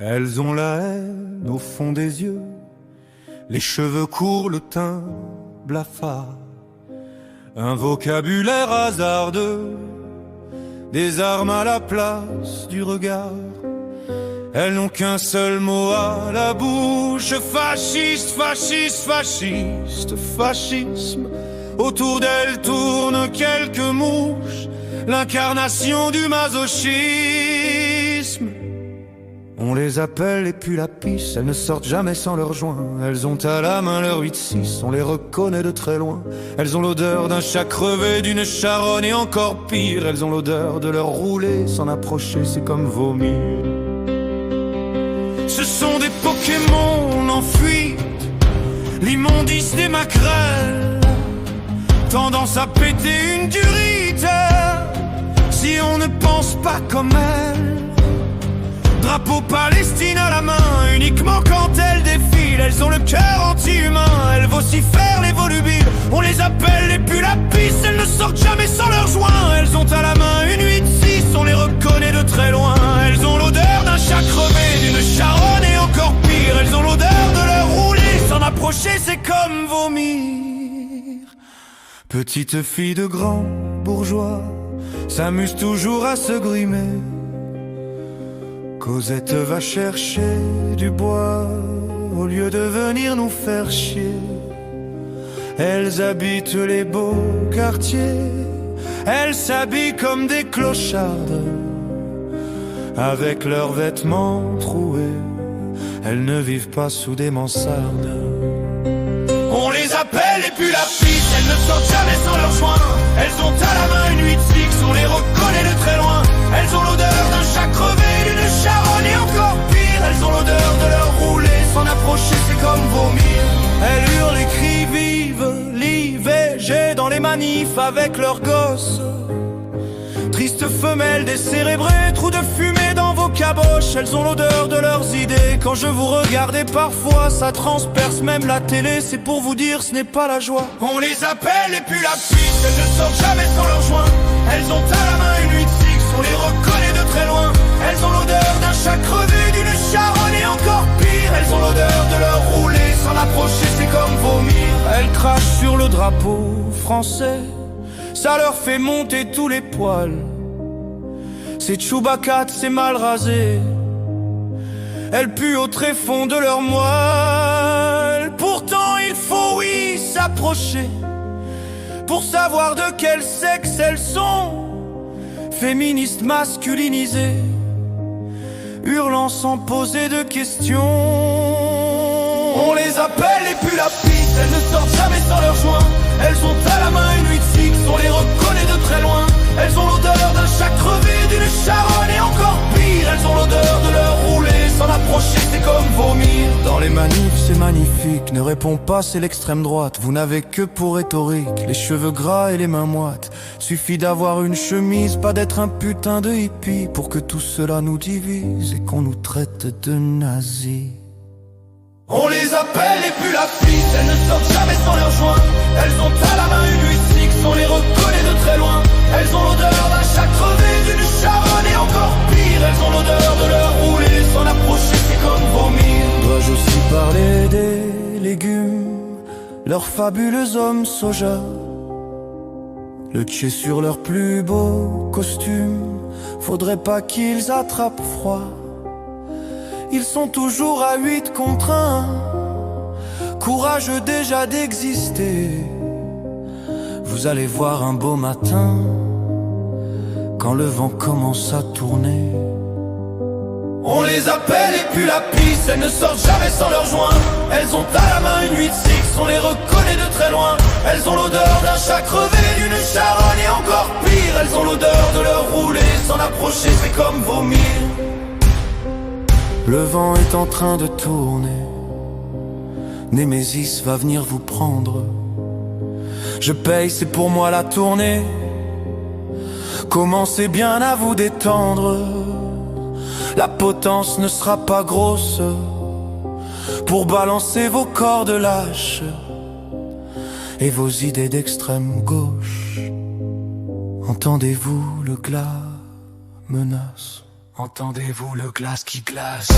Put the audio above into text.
Elles ont la haine au fond des yeux, les cheveux courts, le teint blafard, un vocabulaire hasardeux, des armes à la place du regard. Elles n'ont qu'un seul mot à la bouche: fasciste, fasciste, fasciste, fascisme. Autour d'elles tournent quelques mouches, l'incarnation du masochisme. On les appelle les pulapis, elles ne sortent jamais sans leur joint. Elles ont à la main leur 8-6, on les reconnaît de très loin. Elles ont l'odeur d'un chat crevé, d'une charogne et encore pire. Elles ont l'odeur de leur rouler, s'en approcher c'est comme vomir. Ce sont des Pokémon en fuite, l'immondice des maquerelles, tendance à péter une durite si on ne pense pas comme elles. Drapeau Palestine à la main, uniquement quand elles défilent. Elles ont le cœur anti-humain, elles vocifèrent les volubiles. On les appelle les pulapis, elles ne sortent jamais sans leur joint. Elles ont à la main une 8-6, on les reconnaît de très loin. Elles ont l'odeur d'un chat crevé, d'une charogne et encore pire. Elles ont l'odeur de leur rouler, s'en approcher c'est comme vomir. Petite fille de grand bourgeois s'amuse toujours à se grimer. Cosette va chercher du bois au lieu de venir nous faire chier. Elles habitent les beaux quartiers, elles s'habillent comme des clochardes, avec leurs vêtements troués. Elles ne vivent pas sous des mansardes. On les appelle les pulapis, elles ne sortent jamais sans leur joint. Elles ont à la main une 8-6, on les reconnaît de très loin. Elles ont l'odeur d'un chat crevé, d'une charogne et encore pire. Elles ont l'odeur de leur rouler, s'en approcher c'est comme vomir. Elles hurlent et crient vive l'IVG dans les manifs avec leurs gosses. Tristes femelles décérébrées, trous de fumée dans vos caboches. Elles ont l'odeur de leurs idées. Quand je vous regarde et parfois ça transperce même la télé. C'est pour vous dire ce n'est pas la joie. On les appelle les pulapis, elles ne sortent jamais sans leur joint. Elles ont à la main une 8-6, on les reconnaît de très loin. Elles ont l'odeur d'un chat crevé, d'une charogne et encore pire. Elles ont l'odeur de leur rouler, s'en approcher c'est comme vomir. Elles crachent sur le drapeau français, ça leur fait monter tous les poils. C'est Chewbacca, c'est mal rasé. Elles puent au tréfonds de leur moelle. Pourtant il faut, oui, s'approcher pour savoir de quel sexe elles sont. Féministes masculinisées, hurlant sans poser de questions. On les appelle les pulapis, elles ne sortent jamais sans leur joint. Elles ont à la main une 8-6, on les reconnaît de très loin. Elles ont l'odeur d'un chat crevé, d'une charogne et encore pire. Elles ont l'odeur de leur rouler, s'en approcher c'est comme vomir. Dans les manifs c'est magnifique, ne réponds pas c'est l'extrême droite. Vous n'avez que pour rhétorique les cheveux gras et les mains moites. Suffit d'avoir une chemise, pas d'être un putain de hippie, pour que tout cela nous divise et qu'on nous traite de nazis. On les appelle les pulapis, elles ne sortent jamais sans leur joint. Elles ont à la main une 8-6, on les reconnaît de très loin. Elles ont l'odeur d'un chat crevé, d'une charogne et encore pire. Elles ont l'odeur de leur rouler, s'en approcher c'est comme vomir. Dois-je aussi parler des légumes, leurs fabuleux hommes soja, le tché sur leur plus beau costume. Faudrait pas qu'ils attrapent froid. Ils sont toujours à 8 contre 1, courageux déjà d'exister. Vous allez voir un beau matin, quand le vent commence à tourner. On les appelle les pulapis, elles ne sortent jamais sans leur joint. Elles ont à la main une 8-6, on les reconnaît de très loin. Elles ont l'odeur d'un chat crevé, d'une charogne et encore pire. Elles ont l'odeur de leur rouler, s'en approcher c'est comme vomir. Le vent est en train de tourner, Némésis va venir vous prendre. Je paye, c'est pour moi la tournée. Commencez bien à vous détendre. La potence ne sera pas grosse pour balancer vos cordes lâches et vos idées d'extrême gauche. Entendez-vous le glas menace? Entendez-vous le glace qui glace?